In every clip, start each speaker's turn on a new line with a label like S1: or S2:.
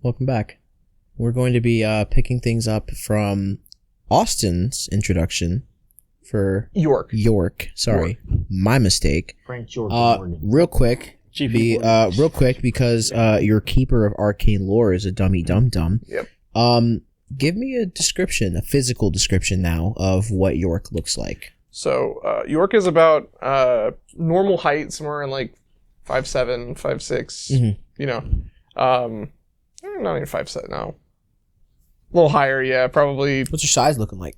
S1: welcome back. We're going to be picking things up from Austin's introduction for York. Sorry, my mistake.
S2: Frank George
S1: real quick, because your keeper of arcane lore is a dummy dum-dum.
S3: Yep.
S1: Give me a physical description now of what York looks like.
S3: So York is about normal height, somewhere in like 5'7", 5'6".
S1: Mm-hmm.
S3: You know, not even 5'7". No, a little higher. Yeah, probably.
S1: What's your size looking like?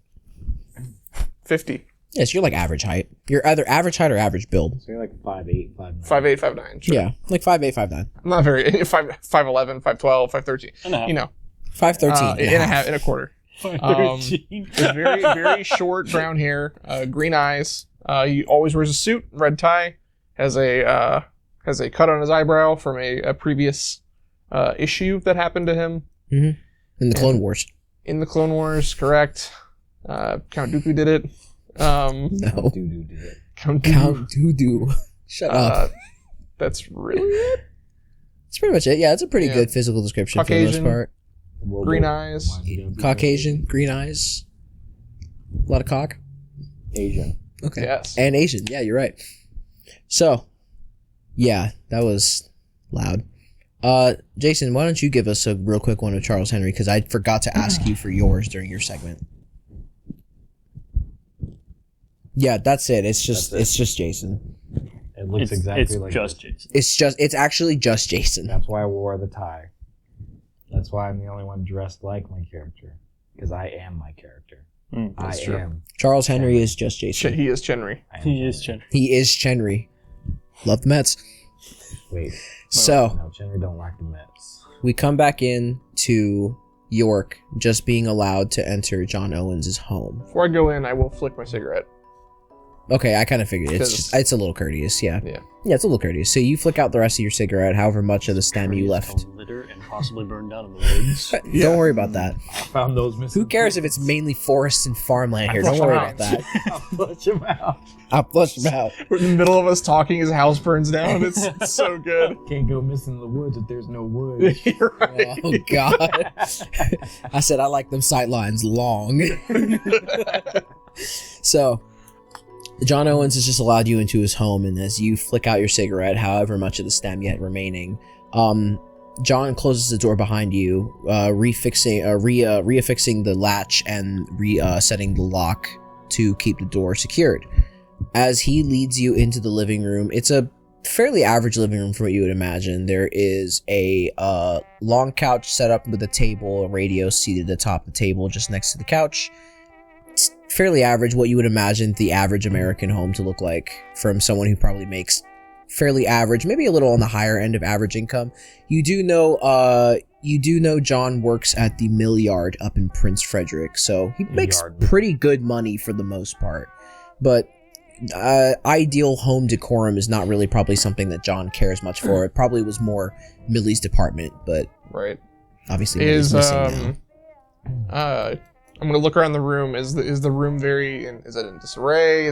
S3: 50.
S1: Yes, you're like average height. You're either average height or average build.
S2: So you're like 5'8", 5'9".
S3: 5'8", 5'9". Sure.
S1: Yeah, like 5'8", 5'9".
S3: I'm not very 5'11", 5'12", 5'13". You know,
S1: 5'13".
S3: and a quarter.
S2: 5'13".
S3: Very, very short brown hair, green eyes. He always wears a suit, red tie. Has a cut on his eyebrow from a previous issue that happened to him.
S1: Mm-hmm. In the Clone Wars.
S3: In the Clone Wars, correct. Count Dooku did it.
S1: No.
S2: Doo-doo did it.
S1: Count Dooku. Shut up.
S3: That's really it.
S1: That's pretty much it. Yeah, it's a pretty good physical description
S3: Caucasian,
S1: for the most part.
S3: Green eyes.
S1: Caucasian, green eyes. A lot of cock.
S2: Asian.
S1: Okay.
S3: Yes.
S1: And Asian. Yeah, you're right. So, yeah, that was loud. Jason, why don't you give us a real quick one of Charles Henry, because I forgot to ask you for yours during your segment. Yeah, that's it. It's just Jason.
S2: It looks exactly like
S1: Jason. It's actually just Jason.
S2: That's why I wore the tie. That's why I'm the only one dressed like my character. Because I am my character.
S3: That's true.
S1: Charles Henry is just Jason.
S3: He is Chenry.
S1: He is Chenry. Love the Mets.
S2: Wait.
S1: So
S2: no, Chenry don't like the Mets.
S1: We come back in to York just being allowed to enter John Owens' home.
S3: Before I go in, I will flick my cigarette.
S1: Okay, I kind of figured it's a little courteous, yeah. Yeah, it's a little courteous. So you flick out the rest of your cigarette, however much of the stem you left.
S4: Litter and possibly burn down in the woods.
S1: Don't worry about that.
S2: I found those missing.
S1: Who cares if it's mainly forests and farmland here? Don't worry about that.
S2: I'll flush them out.
S1: I'll flush them out.
S3: We're in the middle of us talking, his house burns down. It's so good.
S2: Can't go missing in the woods if there's no wood.
S3: You're right.
S1: Oh, God. I said I like them sight lines long. So John Owens has just allowed you into his home, and as you flick out your cigarette, however much of the stem yet remaining, John closes the door behind you, reaffixing the latch and resetting the lock to keep the door secured. As he leads you into the living room, it's a fairly average living room from what you would imagine. There is a long couch set up with a table, a radio seated at the top of the table just next to the couch. It's fairly average, what you would imagine the average American home to look like from someone who probably makes fairly average, maybe a little on the higher end of average income. You do know John works at the mill yard up in Prince Frederick, so he makes pretty good money for the most part. But ideal home decorum is not really probably something that John cares much for. It probably was more Millie's department, but obviously Millie's missing now.
S3: I'm gonna look around the room. Is the room is it in disarray?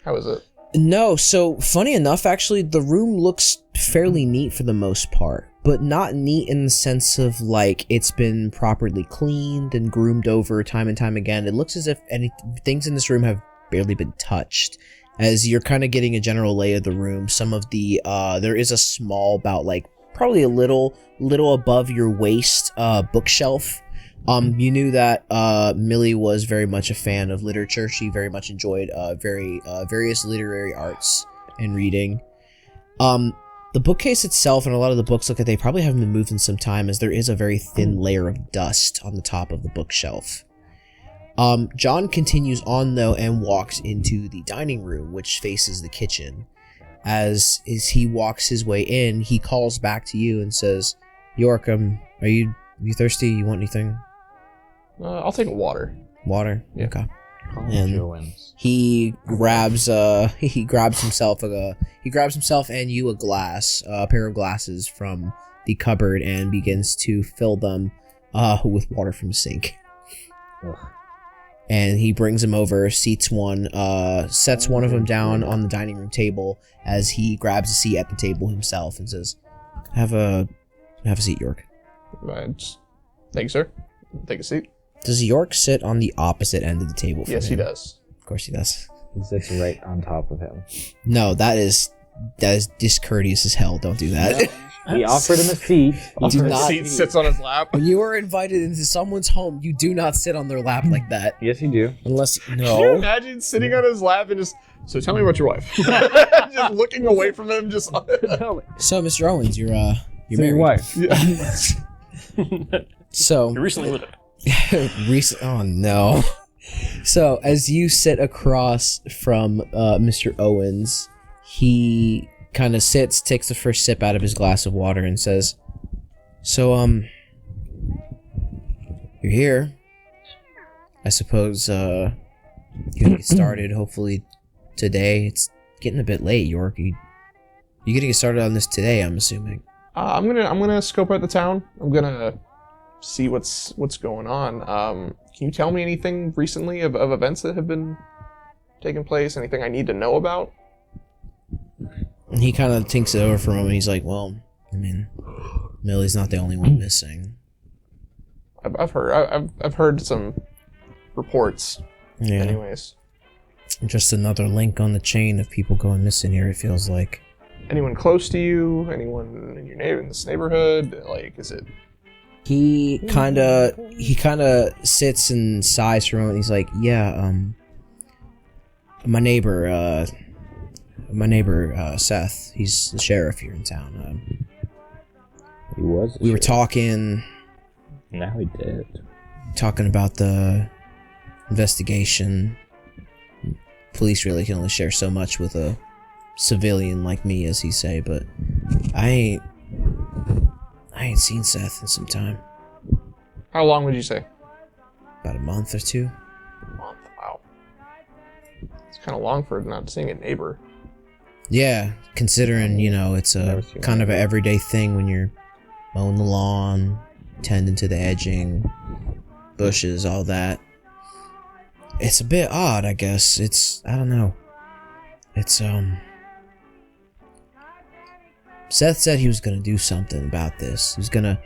S3: How is it?
S1: No, so funny enough, actually, the room looks fairly neat for the most part, but not neat in the sense of like it's been properly cleaned and groomed over time and time again. It looks as if things in this room have barely been touched. As you're kind of getting a general lay of the room, some of the there is a small, about like probably a little above your waist bookshelf. You knew that Millie was very much a fan of literature. She very much enjoyed various literary arts and reading. The bookcase itself and a lot of the books look like they probably haven't been moved in some time, as there is a very thin layer of dust on the top of the bookshelf. John continues on though and walks into the dining room, which faces the kitchen. As he walks his way in, he calls back to you and says, "York, are you thirsty? You want anything?"
S3: I'll take water.
S1: Water?
S3: Yeah.
S1: Okay. And he grabs himself and you a glass, a pair of glasses from the cupboard, and begins to fill them with water from the sink. Ugh. And he brings them over, sets one of them down on the dining room table as he grabs a seat at the table himself and says, Have a seat, York.
S3: Thank you, sir. Take a seat.
S1: Does York sit on the opposite end of the table from
S3: Yes,
S1: him?
S3: he does.
S1: Of course he does.
S2: He sits right on top of him.
S1: No, that is discourteous as hell. Don't do that.
S2: He offered him a seat.
S1: Do
S3: The
S1: not-
S3: seat sits on his lap.
S1: When you are invited into someone's home, you do not sit on their lap like that.
S2: Yes, you do.
S1: Unless
S3: Can you
S1: no.
S3: imagine sitting on his lap and just, so tell me about your wife. Just looking away from him, just...
S1: So, Mr. Owens, you're
S2: So
S1: married.
S2: your wife.
S1: So
S4: You recently lit it.
S1: oh no. So as you sit across from Mr. Owens, he kind of sits, takes the first sip out of his glass of water, and says, "So you're here. I suppose you're gonna get started. Hopefully today. It's getting a bit late, York. You gonna get started on this today? I'm assuming."
S3: I'm gonna scope out the town. I'm gonna see what's going on. Can you tell me anything recently of events that have been taking place? Anything I need to know about?
S1: And he kind of thinks it over for a moment. He's like, "Well, I mean, Millie's not the only one missing."
S3: I've heard some reports.
S1: Yeah.
S3: Anyways,
S1: Just another link on the chain of people going missing here, it feels like.
S3: anyone close to you? Anyone in your in this neighborhood? Like, is it?
S1: He kind of sits and sighs for a moment. He's like, "Yeah, my neighbor Seth, he's the sheriff here in town.
S2: He was.
S1: We were talking
S2: Now he did.
S1: about the investigation. Police really can only share so much with a civilian like me, as he say, but I ain't seen Seth in some time.
S3: How long would you say?
S1: About a month or two.
S3: A month. Wow. It's kind of long for not seeing a neighbor.
S1: Yeah, considering, it's a
S2: Never seen
S1: kind of an everyday thing when you're mowing the lawn, tending to the edging, bushes, all that. It's a bit odd, I guess. I don't know. Seth said he was gonna do something about this. He was gonna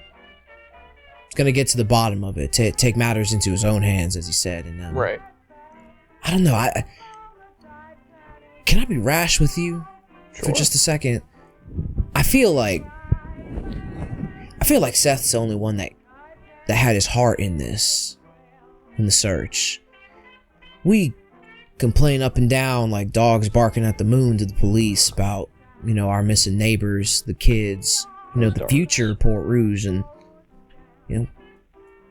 S1: get to the bottom of it, take matters into his own hands, as he said. And
S3: Right.
S1: I don't know. Can I be rash with you for
S3: Sure.
S1: just a second? I feel like Seth's the only one that had his heart in this, in the search. We complain up and down like dogs barking at the moon to the police about, our missing neighbors, the kids, the future of Port Rouge, and,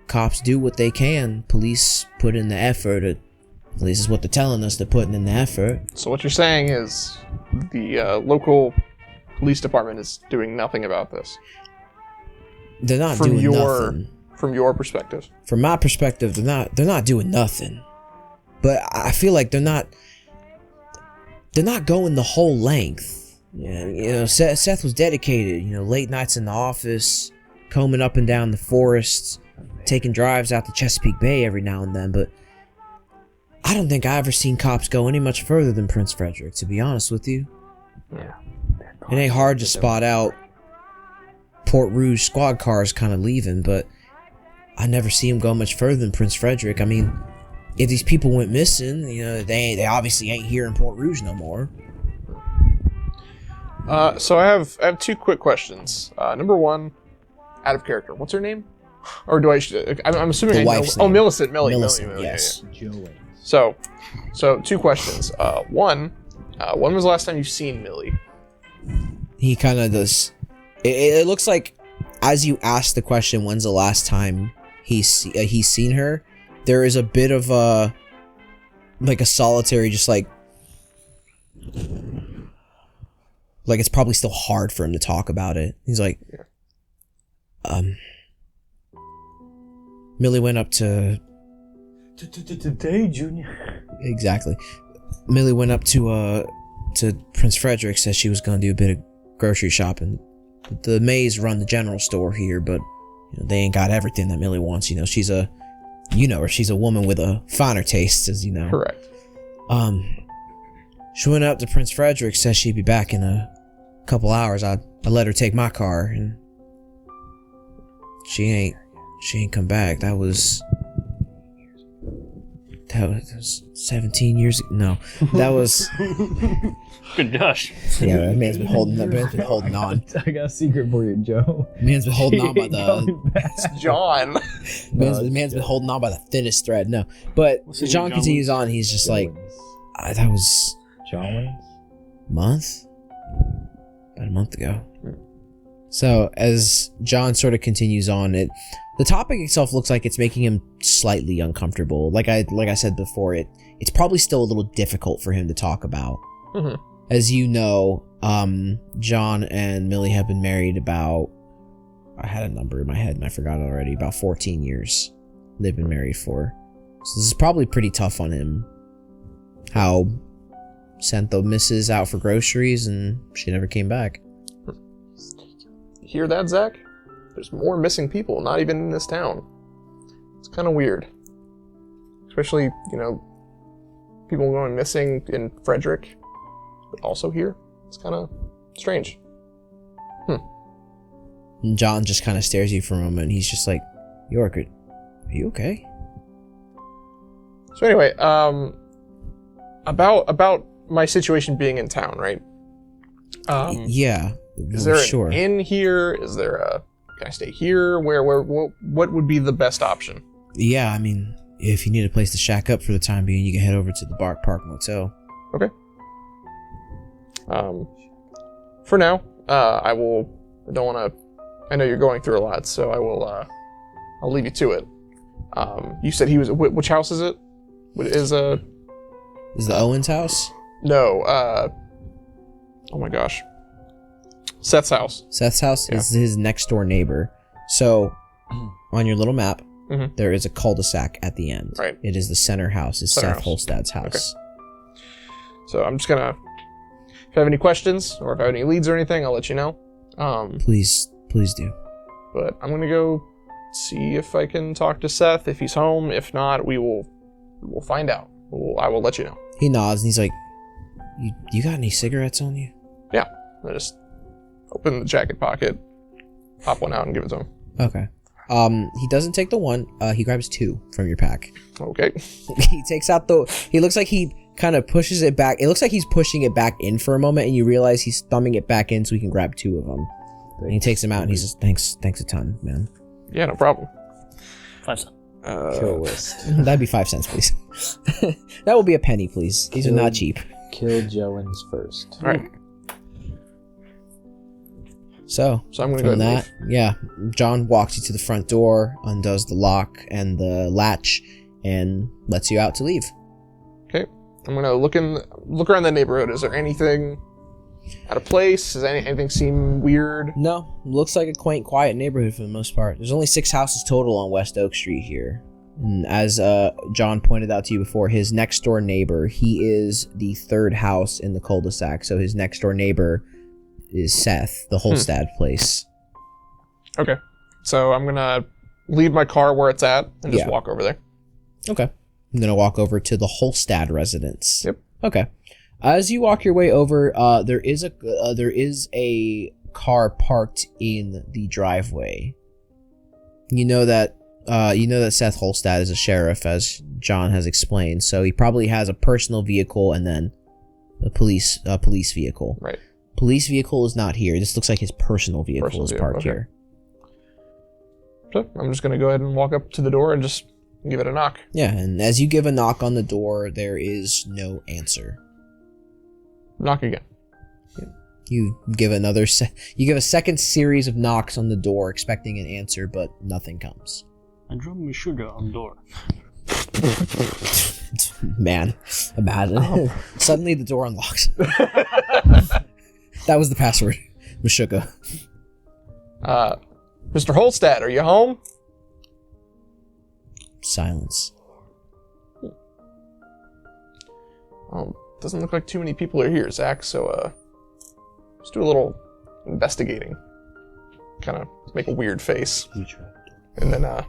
S1: cops do what they can. Police put in the effort. At least is what they're telling us. They're putting in the effort.
S3: So what you're saying is the local police department is doing nothing about this.
S1: They're not
S3: From
S1: doing
S3: your-
S1: nothing.
S3: From your perspective.
S1: From my perspective, they're not doing nothing. But I feel like they're not going the whole length. Yeah, Seth was dedicated. Late nights in the office, combing up and down the forests, taking drives out to Chesapeake Bay every now and then. But I don't think I ever seen cops go any much further than Prince Frederick, to be honest with you.
S2: Yeah.
S1: It ain't hard to spot out Port Rouge squad cars kind of leaving, but I never see him go much further than Prince Frederick. I mean, if these people went missing, they obviously ain't here in Port Rouge no more.
S3: So I have two quick questions. Number one, out of character. What's her name? Or do I'm assuming
S1: The
S3: I know.
S1: wife's
S3: Oh,
S1: name.
S3: Millicent. Millie.
S1: Millicent,
S3: Yeah,
S1: yes.
S3: yeah. So two questions. One, when was the last time you've seen Millie?
S1: He kind of does. It looks like, as you ask the question, when's the last time he's seen her, there is a bit of a solitary, just like it's probably still hard for him to talk about it. He's like, Millie went up to
S2: Today, Junior.
S1: exactly. Millie went up to Prince Frederick. Says she was gonna do a bit of grocery shopping. The Mays run the general store here, but they ain't got everything that Millie wants. She's a woman with a finer taste, as you know.
S3: Correct.
S1: She went up to Prince Frederick. Says she'd be back in a couple hours. I let her take my car, and She ain't come back. That was 17 years ago. No, that was.
S4: Good gosh.
S1: Yeah, that man's been holding on.
S2: I got a secret for you, Joe.
S1: Man's been holding on by
S2: Ain't
S1: the.
S2: coming back.
S3: It's John.
S1: Man's been holding on by the thinnest thread. No, but
S4: What's his
S1: John
S4: name,
S1: continues on. He's just like, that was
S2: John wins.
S1: about a month ago. So as John sort of continues on, the topic itself looks like it's making him slightly uncomfortable. Like I said before, it's probably still a little difficult for him to talk about.
S3: Mm-hmm.
S1: As you know, John and Millie have been married about, I had a number in my head and I forgot it already, about 14 years they've been married for. So this is probably pretty tough on him. How sent the missus out for groceries and she never came back.
S3: Hear that, Zach? There's more missing people, not even in this town. It's kind of weird. Especially, people going missing in Frederick, but also here. It's kind of strange.
S1: And John just kind of stares at you for a moment and he's just like, York, are you okay?
S3: So anyway, about my situation being in town, right?
S1: Yeah.
S3: Is there
S1: sure.
S3: an inn here? Is there can I stay here? What would be the best option?
S1: Yeah, I mean, if you need a place to shack up for the time being, you can head over to the Park Motel.
S3: Okay. For now, I don't want to. I know you're going through a lot, so I'll leave you to it. You said he was. Which house is it? Is
S1: the Owens house?
S3: No. Oh my gosh. Seth's house.
S1: Seth's house is his next door neighbor. So, on your little map, there is a cul-de-sac at the end.
S3: Right.
S1: It is the center house. It's
S3: Center
S1: Seth
S3: house.
S1: Holstad's house.
S3: So I'm just gonna. If I have any questions or if I have any leads or anything, I'll let you know.
S1: Please do.
S3: But I'm gonna go see if I can talk to Seth if he's home. If not, we'll find out. I will let you know.
S1: He nods and he's like, "You got any cigarettes on you?"
S3: Yeah. I just open the jacket pocket, pop one out, and give it to him.
S1: Okay. He doesn't take the one. He grabs two from your pack.
S3: Okay.
S1: He takes out he looks like he kind of pushes it back. It looks like he's pushing it back in for a moment, and you realize he's thumbing it back in so he can grab two of them. And he takes them out, and he says, thanks a ton, man.
S3: Yeah, no problem.
S4: 5 cents.
S2: Kill list.
S1: That'd be 5 cents, please. That will be a penny, please. These are not cheap.
S2: Kill Jones first.
S3: All right.
S1: So
S3: I'm gonna go
S1: from
S3: ahead and
S1: that, yeah, John walks you to the front door, undoes the lock and the latch, and lets you out to leave.
S3: Okay. I'm gonna look around the neighborhood. Is there anything out of place? Does anything seem weird?
S1: No, looks like a quaint, quiet neighborhood for the most part. There's only 6 houses total on West Oak Street here. And as John pointed out to you before, his next door neighbor, he is the 3rd house in the cul-de-sac. So his next door neighbor is Seth, the Holstad place.
S3: Okay. So I'm gonna leave my car where it's at and just walk over there.
S1: Okay. I'm gonna walk over to the Holstad residence.
S3: Yep.
S1: Okay. As you walk your way over, there is a car parked in the driveway. You know that Seth Holstad is a sheriff, as John has explained. So he probably has a personal vehicle and then a police vehicle.
S3: Right.
S1: Police vehicle is not here. This looks like his personal vehicle is parked here.
S3: So I'm just gonna go ahead and walk up to the door and just give it a knock.
S1: Yeah, and as you give a knock on the door, there is no answer.
S3: Knock again.
S1: You give a second series of knocks on the door, expecting an answer, but nothing comes.
S4: I drop my sugar on door.
S1: Man, imagine. Suddenly the door unlocks. That was the password. Meshuggah.
S3: Mr. Holstad, are you home?
S1: Silence.
S3: Doesn't look like too many people are here, Zach, so let's do a little investigating. Kind of make a weird face. And then, no.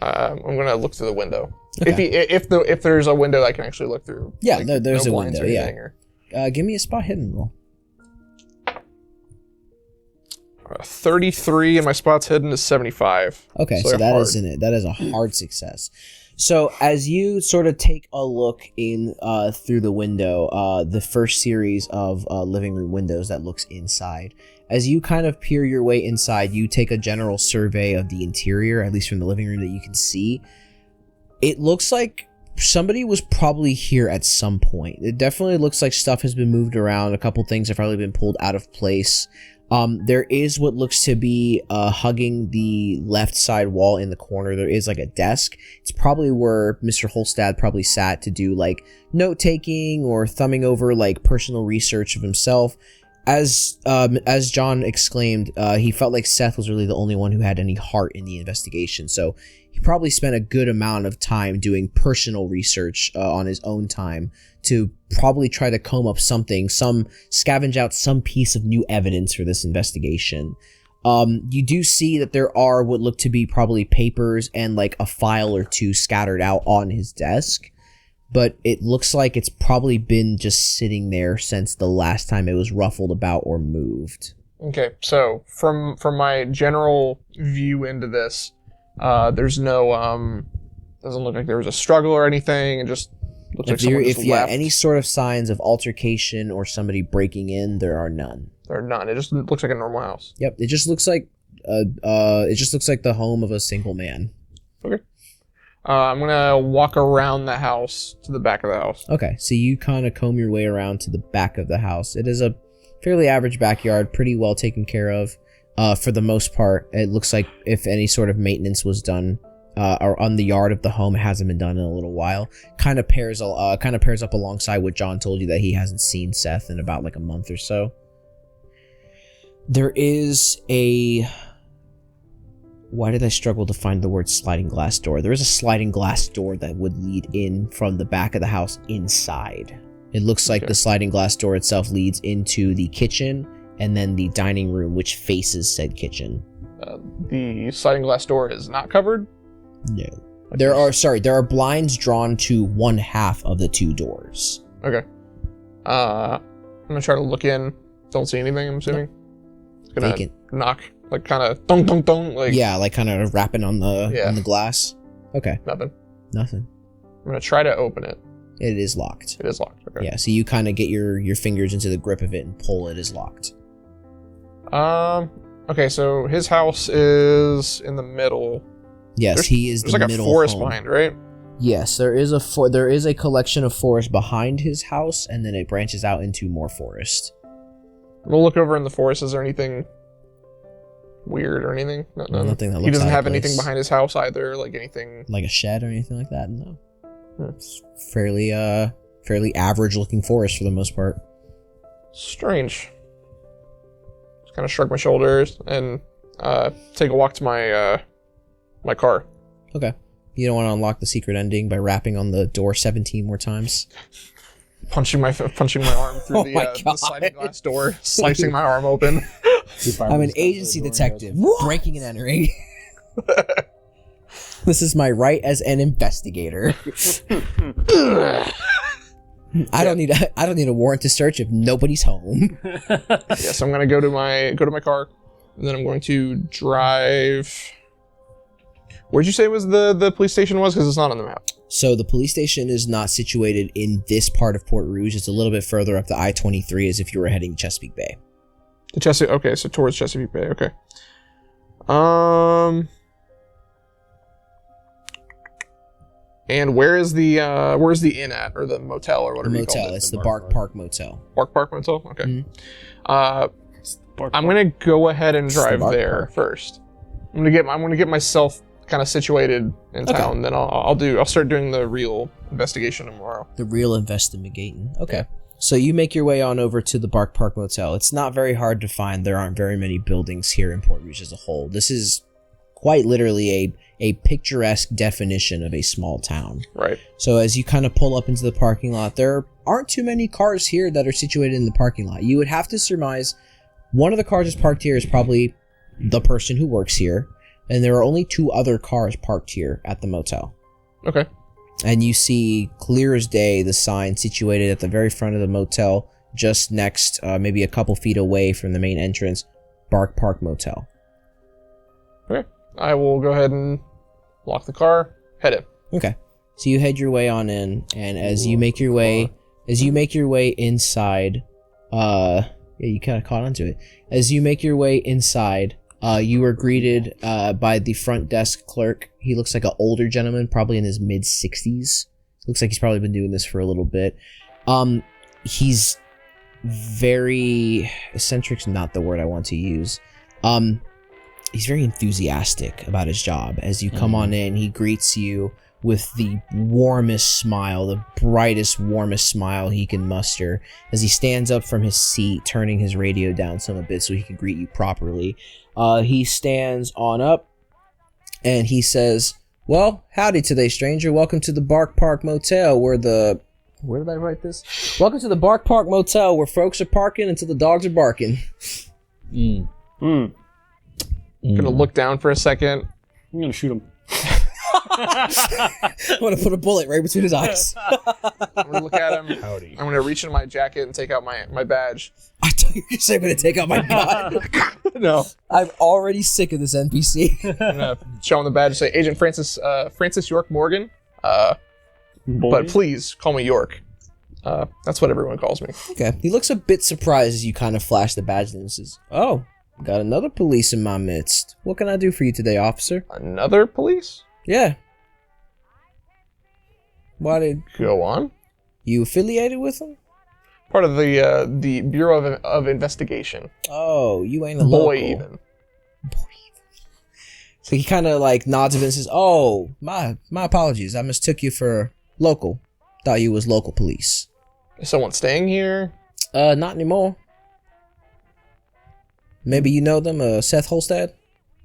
S3: I'm gonna look through the window.
S1: Okay.
S3: If there's a window I can actually look through.
S1: Yeah,
S3: like,
S1: there's
S3: no
S1: a
S3: blinds
S1: window,
S3: or anything,
S1: yeah. Give me a spot hidden roll.
S3: 33, and my spots hidden is 75.
S1: Okay, so that isn't it. That is a hard success. So as you sort of take a look in through the window, the first series of living room windows that looks inside, as you kind of peer your way inside, you take a general survey of the interior, at least from the living room that you can see. It looks like somebody was probably here at some point. It definitely looks like stuff has been moved around. A couple things have probably been pulled out of place. There is what looks to be hugging the left side wall in the corner. There is like a desk. It's probably where Mr. Holstad probably sat to do like note taking or thumbing over like personal research of himself. As John exclaimed, he felt like Seth was really the only one who had any heart in the investigation. So he probably spent a good amount of time doing personal research on his own time to probably try to comb up something, scavenge out some piece of new evidence for this investigation. You do see that there are what look to be probably papers and like a file or two scattered out on his desk, but it looks like it's probably been just sitting there since the last time it was ruffled about or moved.
S3: Okay, so from my general view into this, there's no doesn't look like there was a struggle or anything. It just looks like someone just left.
S1: Any sort of signs of altercation or somebody breaking in, there are none.
S3: There are none. It just looks like a normal house.
S1: Yep, it just looks like the home of a single man.
S3: Okay. I'm gonna walk around the house to the back of the house.
S1: Okay, so you kind of comb your way around to the back of the house. It is a fairly average backyard, pretty well taken care of. For the most part, it looks like if any sort of maintenance was done or on the yard of the home, it hasn't been done in a little while. Kind of pairs up alongside what John told you, that he hasn't seen Seth in about like a month or so. There is a... Why did I struggle to find the word sliding glass door? There is a sliding glass door that would lead in from the back of the house inside. It looks like the sliding glass door itself leads into the kitchen and then the dining room, which faces said kitchen.
S3: The sliding glass door is not covered?
S1: No. There are blinds drawn to one half of the two doors.
S3: Okay. I'm gonna try to look in. Don't see anything, I'm assuming. It's gonna
S1: Vacant.
S3: knock, like kind of dong dong dong, like
S1: Yeah, like kind of rapping on the glass. Okay.
S3: nothing.
S1: Nothing.
S3: I'm gonna try to open it.
S1: It is locked.
S3: It is locked. Okay.
S1: Yeah, so you kind of get your fingers into the grip of it and pull. It is locked.
S3: Okay, so his house is in the middle.
S1: Yes, he is the
S3: middle. There's like a forest
S1: home.
S3: behind, right?
S1: Yes, there is a collection of forest behind his house, and then it branches out into more forest.
S3: We'll look over in the forest. Is there anything weird or anything? No,
S1: nothing that looks
S3: He doesn't
S1: out of
S3: have
S1: place.
S3: anything behind his house either, like anything.
S1: Like a shed or anything like that. No, it's fairly average looking forest for the most part.
S3: Strange. Just kind of shrug my shoulders and take a walk to my my car.
S1: Okay. You don't want to unlock the secret ending by rapping on the door 17 more times?
S3: Punching my arm through the sliding glass door, slicing my arm open.
S1: I'm an agency detective, breaking and entering. This is my right as an investigator. I don't need a warrant to search if nobody's home.
S3: Yes, I'm gonna go to my car, and then I'm going to drive. Where'd you say it was the police station was? Because it's not on the map.
S1: So the police station is not situated in this part of Port Rouge. It's a little bit further up the I-23 as if you were heading to Chesapeake Bay.
S3: Okay, so towards Chesapeake Bay. Okay. And where's the inn at, or the motel, or whatever you call it?
S1: It's the Bark Park Motel.
S3: Bark Park Motel. Okay.
S1: Mm-hmm.
S3: I'm gonna go ahead and drive there first. I'm gonna get myself kind of situated in town. Then I'll start doing the real investigation tomorrow.
S1: The real investigating. Okay. So you make your way on over to the Bark Park Motel. It's not very hard to find. There aren't very many buildings here in Port Rouge as a whole. This is quite literally a picturesque definition of a small town.
S3: Right.
S1: So as you kind of pull up into the parking lot, there aren't too many cars here that are situated in the parking lot. You would have to surmise one of the cars that's parked here is probably the person who works here, and there are only 2 other cars parked here at the motel.
S3: Okay.
S1: And you see clear as day the sign situated at the very front of the motel, just next, maybe a couple feet away from the main entrance. Bark Park Motel.
S3: Okay. I will go ahead and lock the car, head in.
S1: Okay. So you head your way on in, and as you make your way inside, yeah, you kind of caught onto it. As you make your way inside, you are greeted by the front desk clerk. He looks like an older gentleman, probably in his mid-60s. Looks like he's probably been doing this for a little bit. He's very eccentric's not the word I want to use. He's very enthusiastic about his job. As you come on in, he greets you with the warmest smile, the brightest, warmest smile he can muster, as he stands up from his seat, turning his radio down some a bit so he can greet you properly. He stands on up, and he says, "Well, howdy today, stranger. Welcome to the Bark Park Motel, where did I write this? Welcome to the Bark Park Motel, where folks are parking until the dogs are barking."
S3: I'm gonna look down for a second.
S4: I'm gonna shoot him.
S1: I'm gonna put a bullet right between his eyes.
S3: I'm gonna look at him.
S2: Howdy.
S3: I'm gonna reach into my jacket and take out my badge.
S1: I thought you were gonna say I'm gonna take out my gun.
S3: No.
S1: I'm already sick of this NPC.
S3: I'm gonna show him the badge and say, Agent Francis York Morgan.
S4: Boy.
S3: But please call me York. That's what everyone calls me.
S1: Okay. He looks a bit surprised as you kind of flash the badge and says, "Oh, got another police in my midst. What can I do for you today, officer?"
S3: Another police?
S1: Yeah. Why did
S3: Go on.
S1: you affiliated with them?
S3: Part of the Bureau of Investigation.
S1: Oh, you ain't a
S3: BOI
S1: local.
S3: even.
S1: So he kind of like nods a bit and says, "Oh, my apologies. I mistook you for local. Thought you was local police."
S3: Is someone staying here?
S1: Not anymore. Maybe you know them, Seth Holstad?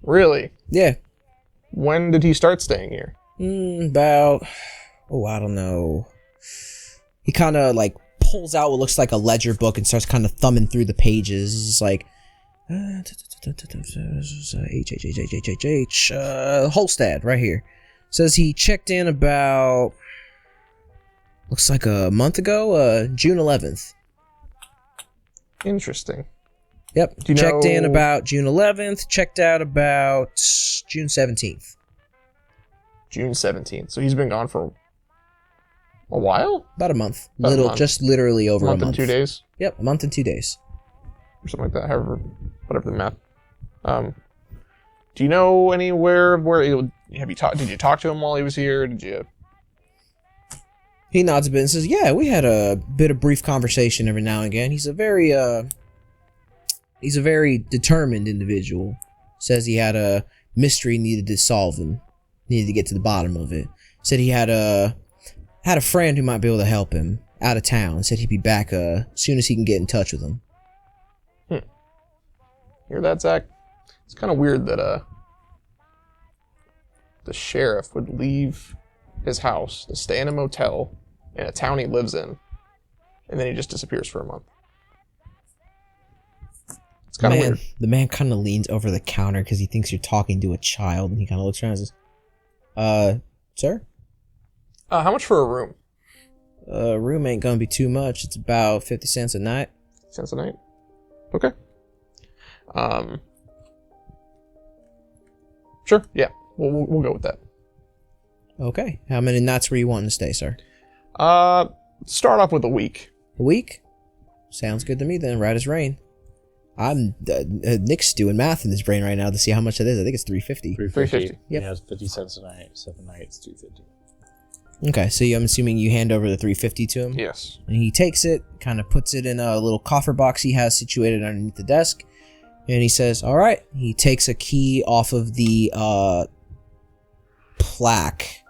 S3: Really?
S1: Yeah.
S3: When did he start staying here?
S1: About, I don't know. He kind of like pulls out what looks like a ledger book and starts kind of thumbing through the pages. It's like, Holstad, right here. Says he checked in about, looks like a month ago, June 11th.
S3: Interesting.
S1: Yep.
S3: Do you
S1: Checked in
S3: know-
S1: about June 11th, checked out about June 17th.
S3: June 17th. So he's been gone for a while?
S1: About a month.
S3: About a month.
S1: Just literally over
S3: month
S1: a month.
S3: and 2 days?
S1: Yep, a month and 2 days.
S3: Or something like that. However, whatever the math. Do you know anywhere where did you talk to him while he was here? Did you?
S1: He nods a bit and says, "Yeah, we had a bit of brief conversation every now and again. He's a very determined individual. Says he had a mystery needed to solve and needed to get to the bottom of it. Said he had a friend who might be able to help him out of town. Said he'd be back as soon as he can get in touch with him."
S3: Hear that, Zach? It's kind of weird that the sheriff would leave his house to stay in a motel in a town he lives in, and then he just disappears for a month. It's kind of weird.
S1: The man kind of leans over the counter because he thinks you're talking to a child, and he kind of looks around and says, "Sir?
S3: How much for a room?
S1: Room ain't gonna be too much. It's about 50 cents a night."
S3: Cents a night? Okay. Sure. Yeah. We'll go with that.
S1: Okay. How many nights were you wanting to stay, sir?
S3: Start off with a week.
S1: A week? Sounds good to me then, right as rain. I'm Nick's doing math in his brain right now to see how much it is. I think it's 350.
S3: 350.
S1: Yep.
S2: Yeah, it's 50 cents a night. 7 nights, 250.
S1: Okay, so I'm assuming you hand over the 350 to him?
S3: Yes.
S1: And he takes it, kind of puts it in a little coffer box he has situated underneath the desk, and he says, "All right." He takes a key off of the plaque.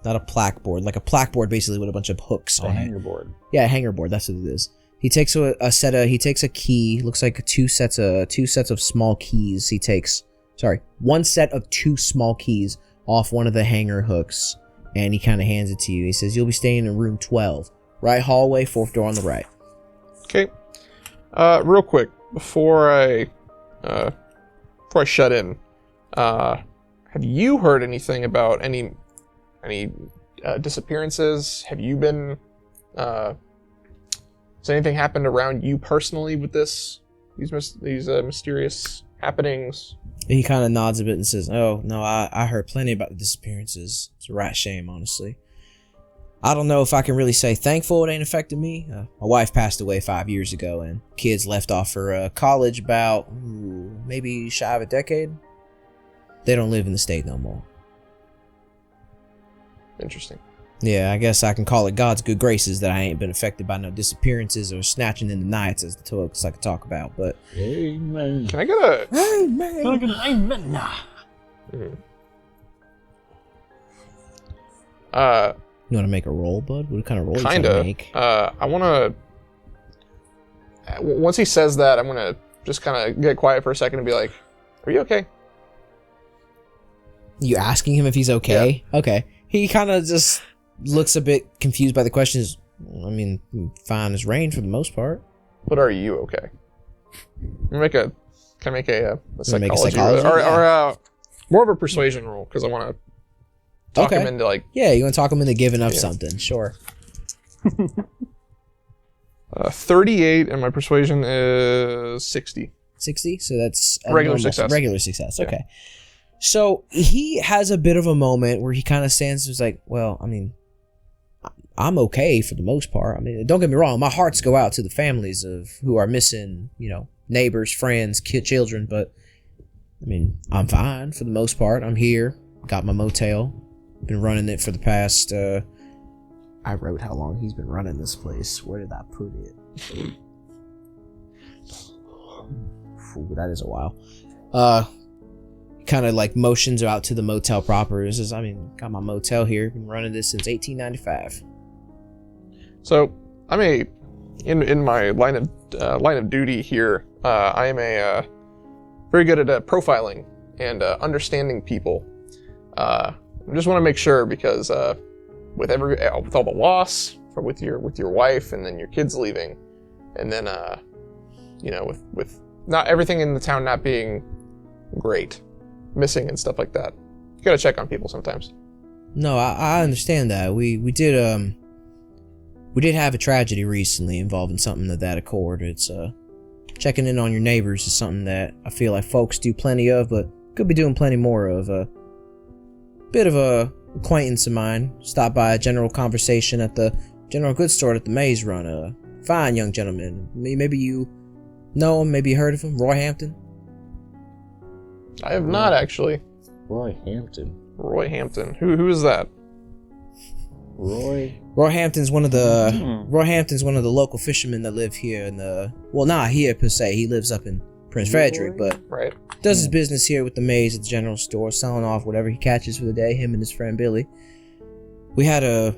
S1: Not a plaque board, like a plaque board basically with a bunch of hooks.
S2: A hanger board.
S1: Yeah, a hanger board. That's what it is. He takes he takes a key. Looks like two sets of small keys. He takes, one set of 2 small keys off one of the hanger hooks, and he kind of hands it to you. He says, "You'll be staying in room 12, right hallway, 4th door on the right."
S3: Okay. Real quick before I shut in, have you heard anything about any disappearances? Have you been? Has anything happened around you personally with this these mysterious happenings?
S1: He kind of nods a bit and says, "Oh no, I heard plenty about the disappearances. It's a right shame, honestly. I don't know if I can really say thankful it ain't affected me. My wife passed away 5 years ago, and kids left off for college about maybe shy of a decade. They don't live in the state no more.
S3: Interesting.
S1: Yeah, I guess I can call it God's good graces that I ain't been affected by no disappearances or snatching in the nights, as the folks like to talk about. But
S4: Amen.
S3: Can I get a?
S1: amen.
S4: Can I get an amen? Nah.
S1: You want to make a roll, bud? What kind of roll you trying
S3: Kinda.
S1: to make?
S3: I want to. Once he says that, I'm gonna just kind of get quiet for a second and be like, "Are you okay?"
S1: You asking him if he's okay? Yeah. Okay. He kind of just looks a bit confused by the questions. I mean, fine as rain for the most part.
S3: But are you okay? Can I make a psychology,
S1: roll?
S3: or more of a persuasion roll, because I want to talk him into like.
S1: Yeah, you want to talk him into giving up something? Sure.
S3: 38, and my persuasion is 60.
S1: 60, so that's a
S3: regular success.
S1: Regular success. Okay. So he has a bit of a moment where he kind of stands and is like, well, I mean, I'm okay for the most part. I mean, don't get me wrong, my hearts go out to the families of who are missing, neighbors, friends, children, but I mean, I'm fine for the most part. I'm here, got my motel, been running it for the past, I wrote how long he's been running this place. Where did I put it? Ooh, that is a while. Kind of like motions out to the motel proper. He says, I mean, got my motel here. Been running this since 1895.
S3: So I'm in my line of duty here. I am very good at profiling and understanding people. I just want to make sure, because with all the loss with your wife and then your kids leaving, and then with not everything in the town not being great, missing and stuff like that, you gotta check on people sometimes.
S1: No, I understand that. We did have a tragedy recently involving something of that accord. It's checking in on your neighbors is something that I feel like folks do plenty of, but could be doing plenty more of. A bit of a acquaintance of mine stopped by a general conversation at the general goods store at the Maze Run. A fine young gentleman. Maybe you know him, maybe you heard of him. Roy Hampton.
S3: I have not actually.
S4: Roy Hampton.
S3: Roy Hampton. Who is that?
S1: Roy Hampton's one of the local fishermen that live here in the, well, not here per se. He lives up in Prince Frederick, but
S3: right.
S1: Does his business here with the Maze at the general store, selling off whatever he catches for the day, him and his friend Billy. We had a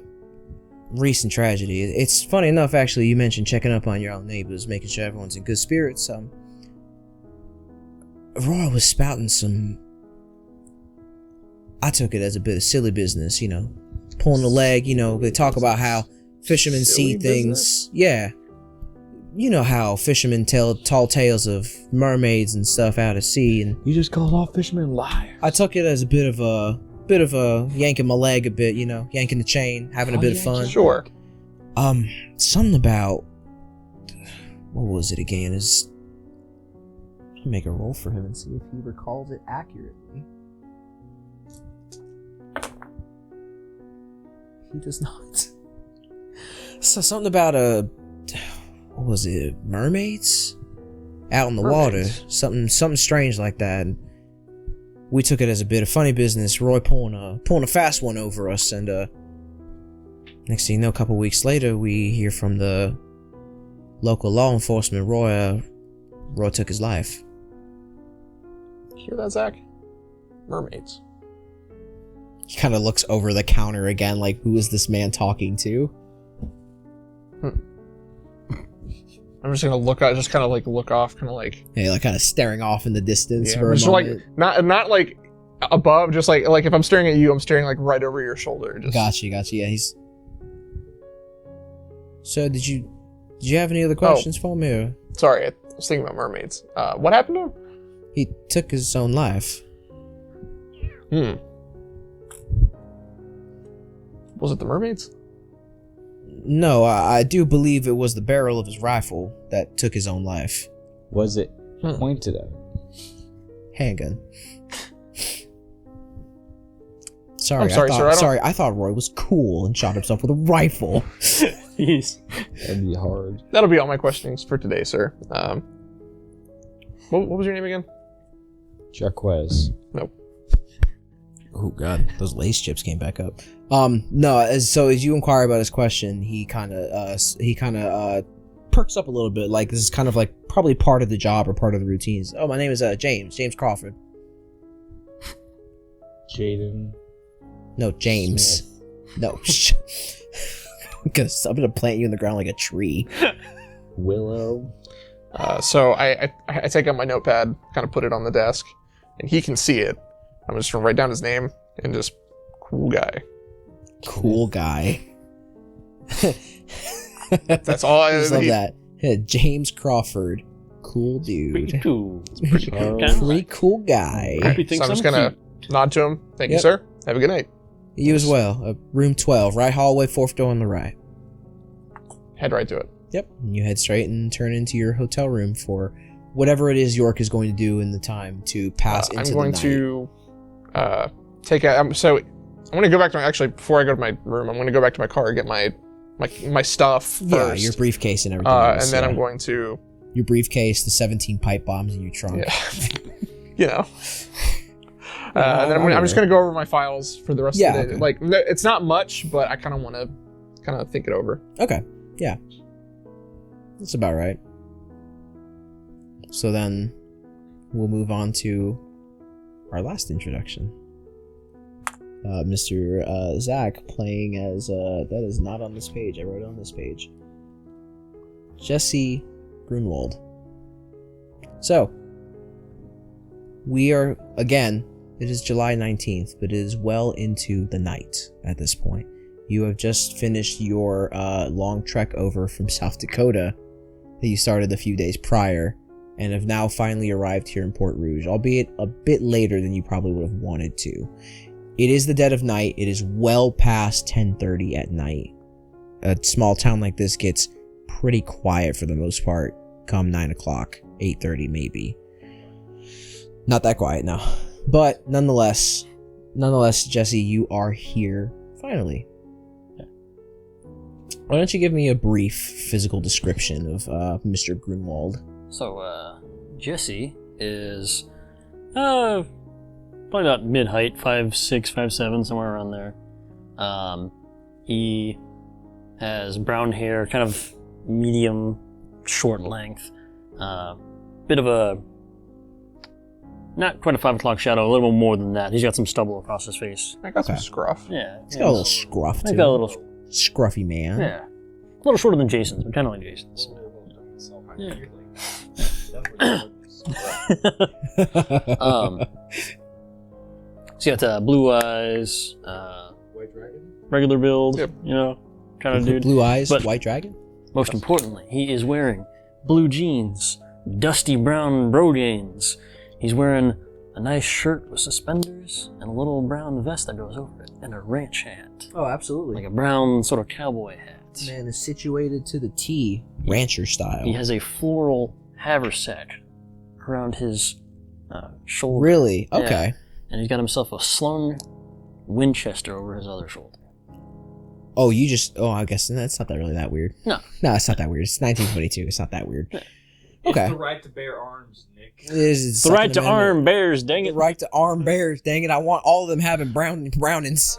S1: recent tragedy. It's funny enough, actually, you mentioned checking up on your own neighbors, making sure everyone's in good spirits. Roy was spouting some, I took it as a bit of silly business, pulling the leg, they talk about how fishermen see things. Yeah. You know how fishermen tell tall tales of mermaids and stuff out at sea, and
S4: You just called all fishermen liars.
S1: I took it as a bit of a yanking my leg a bit, yanking the chain, having a bit of fun.
S3: Sure.
S1: Something about, what was it again? I'll make a roll for him and see if he recalls it accurately. He does not. So something about what was it? Mermaids out in the water. Something strange like that. And we took it as a bit of funny business. Roy pulling a fast one over us, and next thing you know, a couple weeks later, we hear from the local law enforcement. Roy took his life.
S3: Hear that, Zach? Mermaids.
S1: He kind of looks over the counter again, like, who is this man talking to?
S3: I'm just gonna look out, just kind of like look off, kind of like.
S1: Yeah, like kind of staring off in the distance
S3: Yeah,
S1: for a
S3: just
S1: moment.
S3: like not like above, just like if I'm staring at you, I'm staring like right over your shoulder. Just.
S1: Gotcha. Yeah, he's. So did you have any other questions for me? Or?
S3: Sorry, I was thinking about mermaids. What happened to him?
S1: He took his own life.
S3: Was it the mermaids?
S1: No, I do believe it was the barrel of his rifle that took his own life.
S4: was it pointed at?
S1: Handgun. Sorry,
S3: I'm sorry, sir.
S1: Sorry, I thought Roy was cool and shot himself with a rifle.
S5: Jeez.
S4: That'd be hard.
S3: That'll be all my questionings for today, sir. What was your name again?
S4: Jaquez.
S3: Nope.
S1: Oh god, those lace chips came back up. No, as you inquire about his question, he kind of perks up a little bit. Like this is kind of like probably part of the job or part of the routines. Oh, my name is James Crawford.
S4: Jaden.
S1: No, James.
S4: Smith.
S1: No. I'm gonna plant you in the ground like a tree.
S4: Willow.
S3: So I take out my notepad, kind of put it on the desk, and he can see it. I'm just gonna write down his name and just cool guy.
S1: Cool guy.
S3: That's all I
S1: just love that. Yeah, James Crawford. Cool dude.
S5: Pretty cool.
S3: Pretty cool.
S1: Pretty cool guy.
S5: Happy
S3: So
S5: thinks
S3: I'm just
S5: I'm
S3: gonna
S5: cute.
S3: nod to him. Thank you,
S1: Yep.
S3: sir. Have a good night.
S1: You as well. Room 12, right hallway, fourth door on the right.
S3: Head right to it.
S1: Yep. And you head straight and turn into your hotel room for whatever it is York is going to do in the time to pass into
S3: I'm going
S1: the night.
S3: to take out. So I'm going to go back to actually before I go to my room. I'm going to go back to my car and get my stuff first.
S1: Yeah, your briefcase and everything.
S3: and
S1: else,
S3: then
S1: yeah.
S3: I'm going to.
S1: Your briefcase, the 17 pipe bombs in your trunk.
S3: Yeah. You know. And then I'm just going to go over my files for the rest of the day.
S1: okay.
S3: Like, it's not much, but I kind of want to think it over.
S1: Okay. Yeah. That's about right. So then we'll move on to our last introduction. Mr. Zach playing as, that is not on this page. I wrote it on this page. Jesse Grümwalt. So, we are, again, it is July 19th, but it is well into the night at this point. You have just finished your long trek over from South Dakota that you started a few days prior, and have now finally arrived here in Port Rouge, albeit a bit later than you probably would have wanted to. It is the dead of night. It is well past 10:30 at night. A small town like this gets pretty quiet for the most part come 9 o'clock, 8:30 maybe. Not that quiet, no. But nonetheless, Jesse, you are here finally. Why don't you give me a brief physical description of Mr. Grünwald?
S5: So, Jesse is probably about mid-height, 5'6", 5'7", somewhere around there. He has brown hair, kind of medium, short length. Bit of a, not quite a 5 o'clock shadow, a little more than that. He's got some stubble across his face.
S3: I got some
S1: Okay.
S3: scruff.
S5: Yeah.
S1: He's got a little scruff
S5: He's
S1: to
S5: got a
S1: him.
S5: little,
S1: Scruffy man.
S5: yeah. A little shorter than Jason's, but kind of like Jason's. Yeah. He's got blue eyes,
S4: White dragon?
S5: regular build,
S3: Yep.
S5: you know, kind of dude.
S1: Blue eyes,
S5: But-
S1: white dragon?
S5: Most importantly, he is wearing blue jeans, dusty brown bro jeans. He's wearing a nice shirt with suspenders and a little brown vest that goes over it, and a ranch hat,
S1: Oh, absolutely.
S5: like a brown sort of cowboy hat.
S1: Man is situated to the T, rancher style.
S5: He has a floral haversack around his shoulder.
S1: Really?
S5: Yeah.
S1: Okay.
S5: And he's got himself a slung Winchester over his other shoulder.
S1: Oh, I guess that's not really that weird.
S5: No.
S1: No, it's not that weird. It's 1922. It's not that weird. Okay.
S6: It's the right to bear arms, Nick.
S1: It's
S5: The right
S1: Second
S5: to
S1: Amendment.
S5: arm bears, dang
S1: The
S5: it.
S1: right to arm bears. Dang it! I want all of them having brownings.